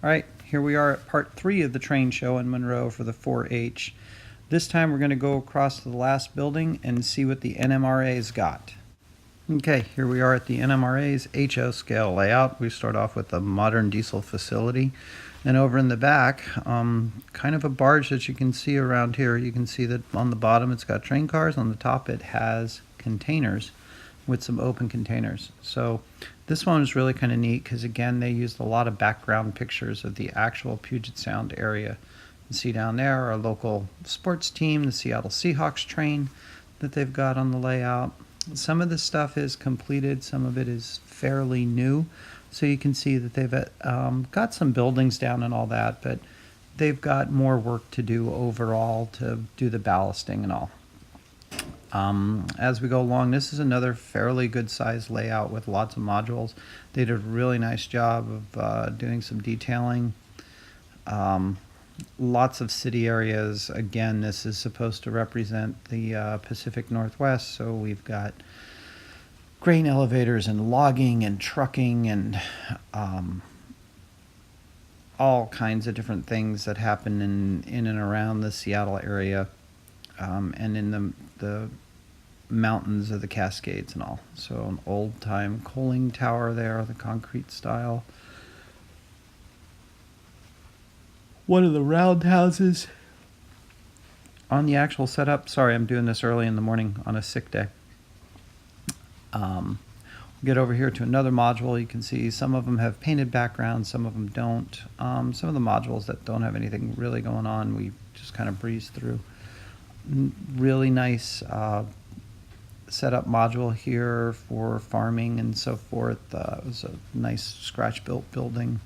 All right, here we are at part 3 of the train show in Monroe for the 4-H. This time we're going to go across to the last building and see what the NMRA's got. Okay, here we are at the NMRA's HO scale layout. We start off with a modern diesel facility. And over in the back, kind of a barge that you can see around here. You can see that on the bottom it's got train cars. On the top it has containers with some open containers. So this one is really kind of neat because, again, they used a lot of background pictures of the actual Puget Sound area. You see down there our local sports team, the Seattle Seahawks train that they've got on the layout. Some of this stuff is completed, some of it is fairly new. So you can see that they've got some buildings down and all that, but they've got more work to do overall to do the ballasting and all. As we go along, this is another fairly good sized layout with lots of modules. They did a really nice job of doing some detailing. Lots of city areas. Again, this is supposed to represent the Pacific Northwest, so we've got grain elevators and logging and trucking and all kinds of different things that happen in and around the Seattle area and in the mountains of the Cascades and all. So an old-time coaling tower there, the concrete style. One of the roundhouses on the actual setup. Sorry, I'm doing this early in the morning on a sick day. Get over here to another module. You can see some of them have painted backgrounds, some of them don't. Some of the modules that don't have anything really going on, we just kind of breeze through. Really nice setup module here for farming and so forth. It was a nice scratch-built building.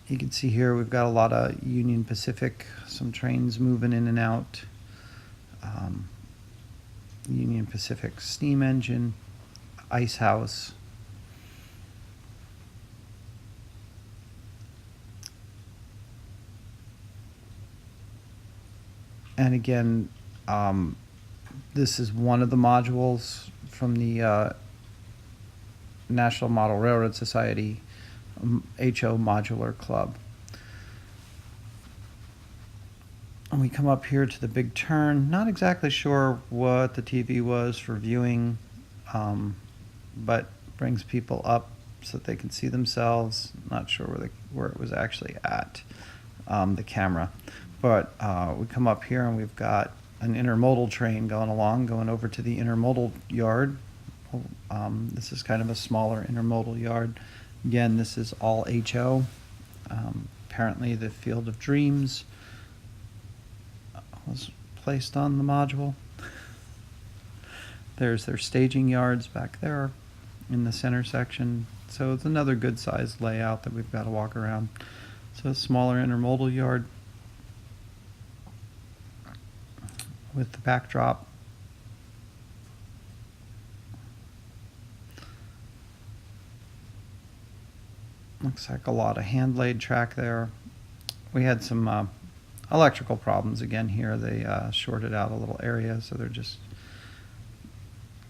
You can see here we've got a lot of Union Pacific, some trains moving in and out. Union Pacific steam engine, ice house. And again, this is one of the modules from the National Model Railroad Society HO Modular Club. And we come up here to the big turn. Not exactly sure what the TV was for viewing, but brings people up so that they can see themselves. Not sure where it was actually at, the camera. But we come up here and we've got an intermodal train going along, going over to the intermodal yard. This is kind of a smaller intermodal yard. Again, this is all HO. Apparently the Field of Dreams was placed on the module. There's their staging yards back there in the center section. So it's another good sized layout that we've got to walk around. So a smaller intermodal yard with the backdrop. Looks like a lot of hand-laid track there. We had some electrical problems again here. They shorted out a little area, so they're just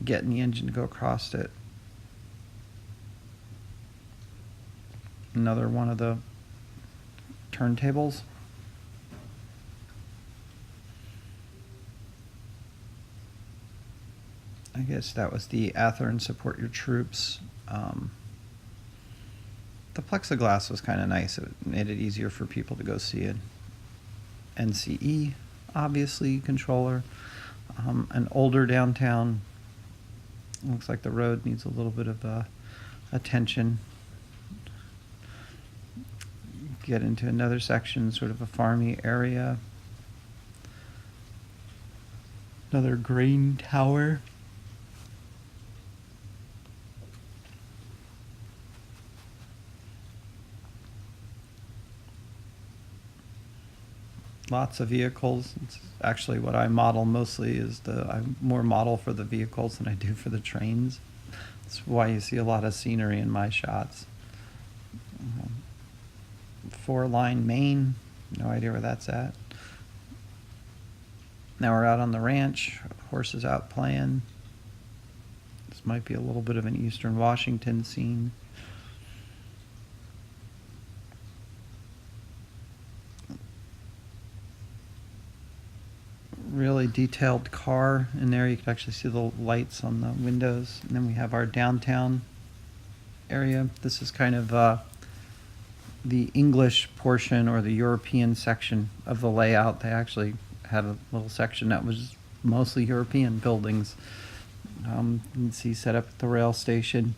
getting the engine to go across it. Another one of the turntables. I guess that was the Athern Support Your Troops. The plexiglass was kind of nice. It made it easier for people to go see it. NCE, obviously, controller. An older downtown. Looks like the road needs a little bit of attention. Get into another section, sort of a farmy area. Another grain tower. Lots of vehicles. It's actually what I model mostly is I more model for the vehicles than I do for the trains. That's why you see a lot of scenery in my shots. 4-line main, no idea where that's at. Now we're out on the ranch, horses out playing. This might be a little bit of an Eastern Washington scene. really detailed car in there. You can actually see the lights on the windows. And then we have our downtown area. This is kind of the English portion or the European section of the layout. They actually had a little section that was mostly European buildings. You can see set up at the rail station,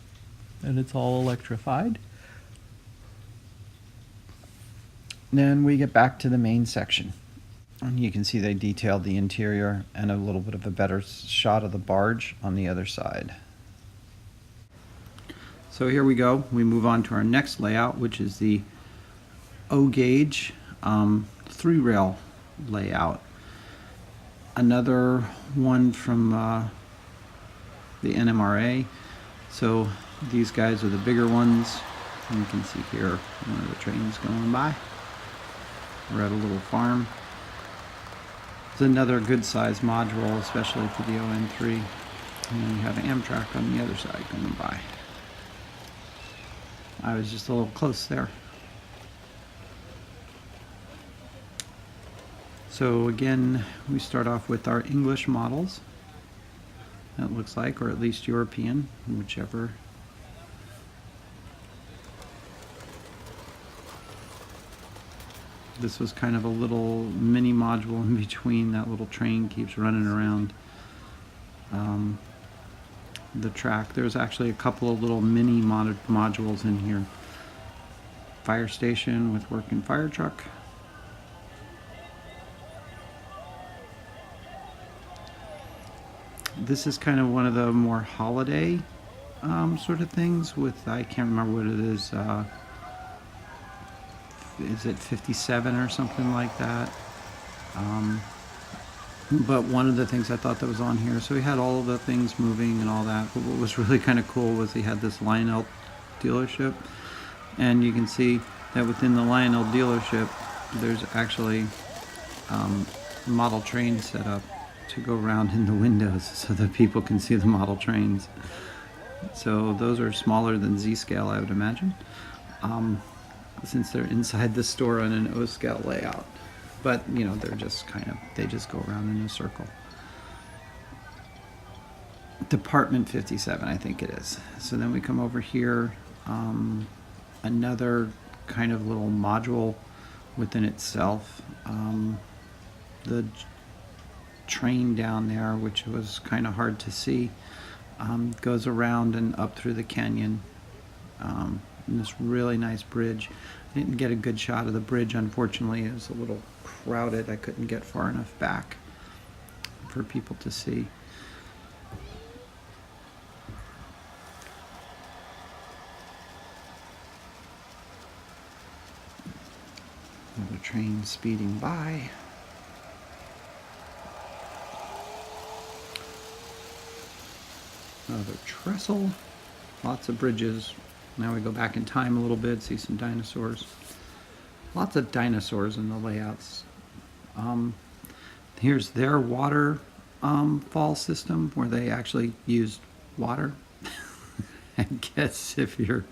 and it's all electrified. Then we get back to the main section. And you can see they detailed the interior and a little bit of a better shot of the barge on the other side. So here we go. We move on to our next layout, which is the O-gauge 3-rail layout. Another one from the NMRA. So these guys are the bigger ones. And you can see here one of the trains going by. We're at a little farm. It's another good sized module, especially for the ON3. And then you have Amtrak on the other side going by. I was just a little close there. So again, we start off with our English models. It looks like, or at least European, whichever. This was kind of a little mini module in between. That little train keeps running around the track. There's actually a couple of little mini modules in here. Fire station with working fire truck. This is kind of one of the more holiday sort of things with, I can't remember what it is it 57 or something like that? But one of the things I thought that was on here, so he had all of the things moving and all that, but what was really kind of cool was he had this Lionel dealership, and you can see that within the Lionel dealership there's actually model trains set up to go around in the windows so that people can see the model trains. So those are smaller than Z-scale, I would imagine, since they're inside the store on an O-scale layout. But you know, they're just they just go around in a circle. Department 57, I think it is. So then we come over here, another kind of little module within itself. The train down there, which was kind of hard to see, goes around and up through the canyon. And this really nice bridge. I didn't get a good shot of the bridge, unfortunately. It was a little crowded. I couldn't get far enough back for people to see. Another train speeding by. Another trestle. Lots of bridges. Now we go back in time a little bit, see some dinosaurs. Lots of dinosaurs in the layouts. Here's their water fall system where they actually used water. I guess if you're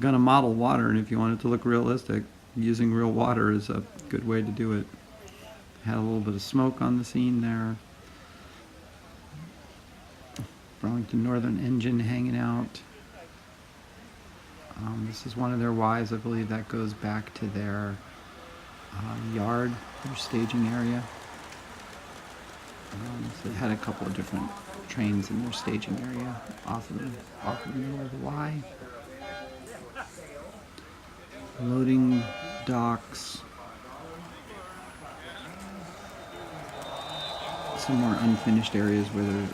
gonna model water and if you want it to look realistic, using real water is a good way to do it. Had a little bit of smoke on the scene there. Burlington Northern engine hanging out. This is one of their Ys. I believe that goes back to their yard, their staging area. So they had a couple of different trains in their staging area off of the middle of the Y. Loading docks. Some more unfinished areas where their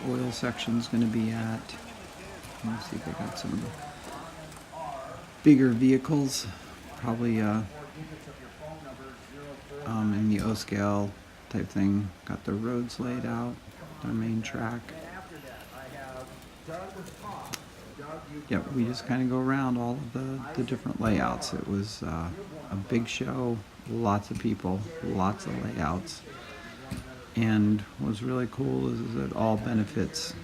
oil section's going to be at. Let me see if they got some of the bigger vehicles, probably in the O-scale type thing. Got the roads laid out, their main track. Yep, we just kind of go around all of the different layouts. It was a big show, lots of people, lots of layouts. And what's really cool is it all benefits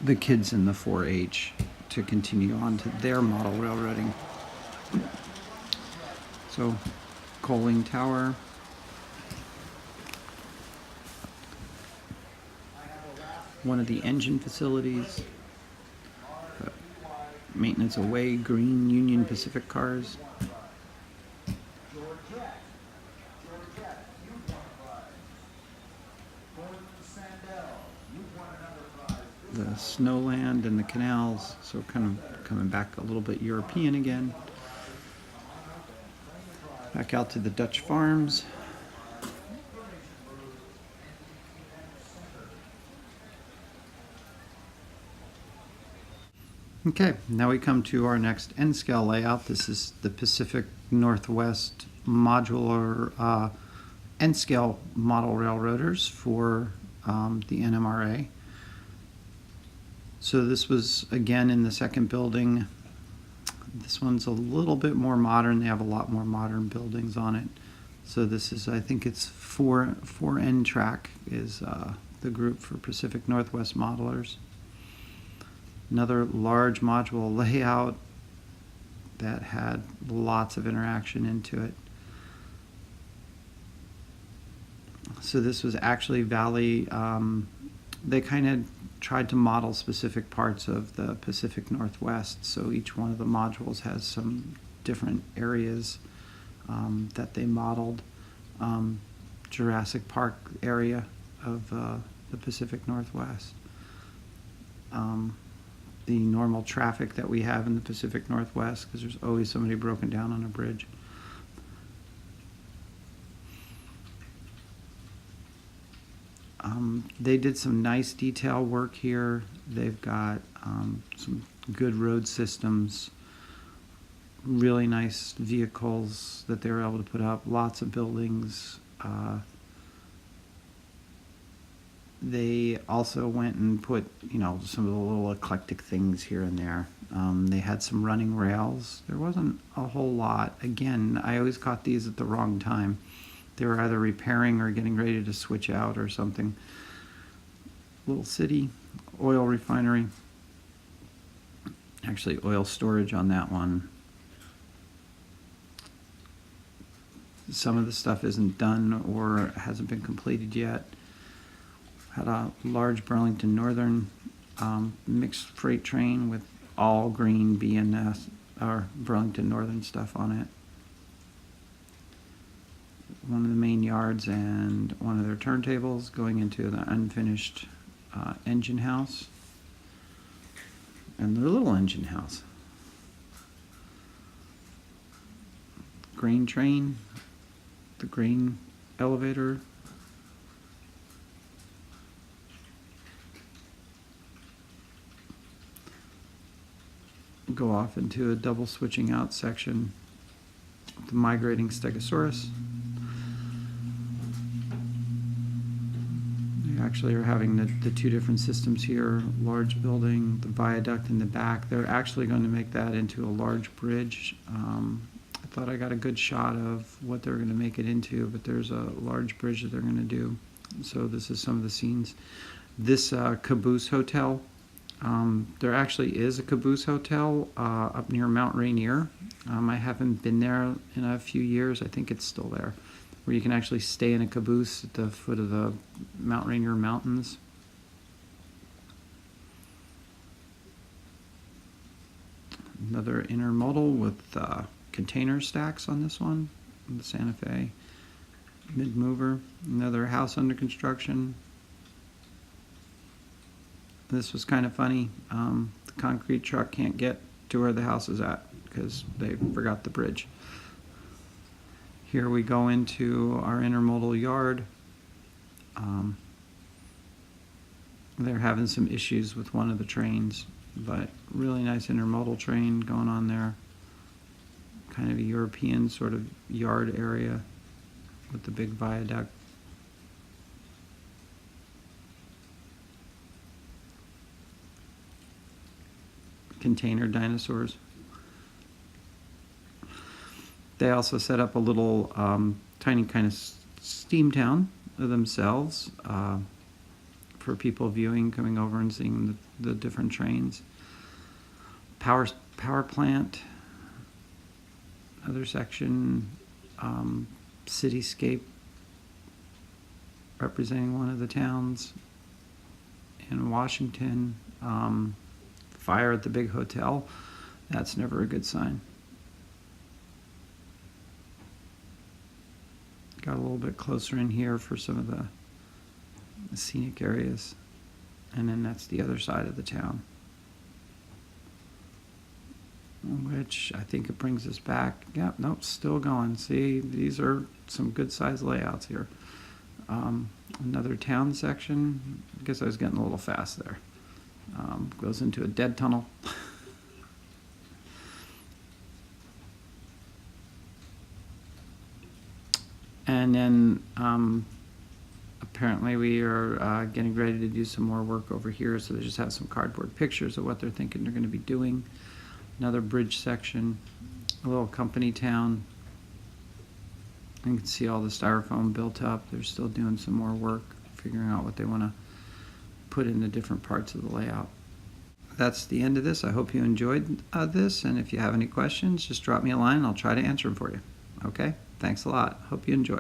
the kids in the 4-H to continue on to their model railroading. So, coaling tower. one of the engine facilities. Maintenance away, green Union Pacific cars. The snowland and the canals, so kind of coming back a little bit European again. Back out to the Dutch farms. Okay, now we come to our next N-scale layout. This is the Pacific Northwest modular N-scale model railroaders for the NMRA. So this was again in the second building. This one's a little bit more modern. They have a lot more modern buildings on it. So this is, I think it's 4N track is the group for Pacific Northwest modelers. Another large module layout that had lots of interaction into it. So this was actually Valley, they kind of tried to model specific parts of the Pacific Northwest. So each one of the modules has some different areas that they modeled. Jurassic Park area of the Pacific Northwest. The normal traffic that we have in the Pacific Northwest, because there's always somebody broken down on a bridge. They did some nice detail work here. They've got some good road systems, really nice vehicles that they were able to put up, lots of buildings. They also went and put, you know, some of the little eclectic things here and there. They had some running rails. There wasn't a whole lot. Again, I always caught these at the wrong time. They were either repairing or getting ready to switch out or something. Little city, oil refinery. Actually, oil storage on that one. Some of the stuff isn't done or hasn't been completed yet. Had a large Burlington Northern mixed freight train with all green BNS or Burlington Northern stuff on it. One of the main yards and one of their turntables going into the unfinished engine house and their little engine house. Grain train, the grain elevator. Go off into a double switching out section. The migrating Stegosaurus. They actually are having the two different systems here. Large building, the viaduct in the back. They're actually going to make that into a large bridge. I thought I got a good shot of what they're going to make it into, but there's a large bridge that they're going to do. So this is some of the scenes. This Caboose Hotel. There actually is a Caboose Hotel up near Mount Rainier. I haven't been there in a few years. I think it's still there, where you can actually stay in a caboose at the foot of the Mount Rainier Mountains. Another intermodal with container stacks on this one, the Santa Fe mid-mover. Another house under construction. This was kind of funny. The concrete truck can't get to where the house is at because they forgot the bridge. Here we go into our intermodal yard. They're having some issues with one of the trains, but really nice intermodal train going on there. Kind of a European sort of yard area with the big viaduct. Container dinosaurs. They also set up a little tiny kind of steam town themselves for people viewing, coming over and seeing the different trains. Power plant, other section, cityscape representing one of the towns in Washington, fire at the big hotel. That's never a good sign. Got a little bit closer in here for some of the scenic areas. And then that's the other side of the town, which I think it brings us back. Yep, nope, still going. See, these are some good size layouts here. Another town section. I guess I was getting a little fast there. Goes into a dead tunnel. And then apparently we are getting ready to do some more work over here, so they just have some cardboard pictures of what they're thinking they're going to be doing. Another bridge section, a little company town. You can see all the styrofoam built up. They're still doing some more work, figuring out what they want to put in the different parts of the layout. That's the end of this. I hope you enjoyed this, and if you have any questions, just drop me a line and I'll try to answer them for you. Okay? Thanks a lot. Hope you enjoy.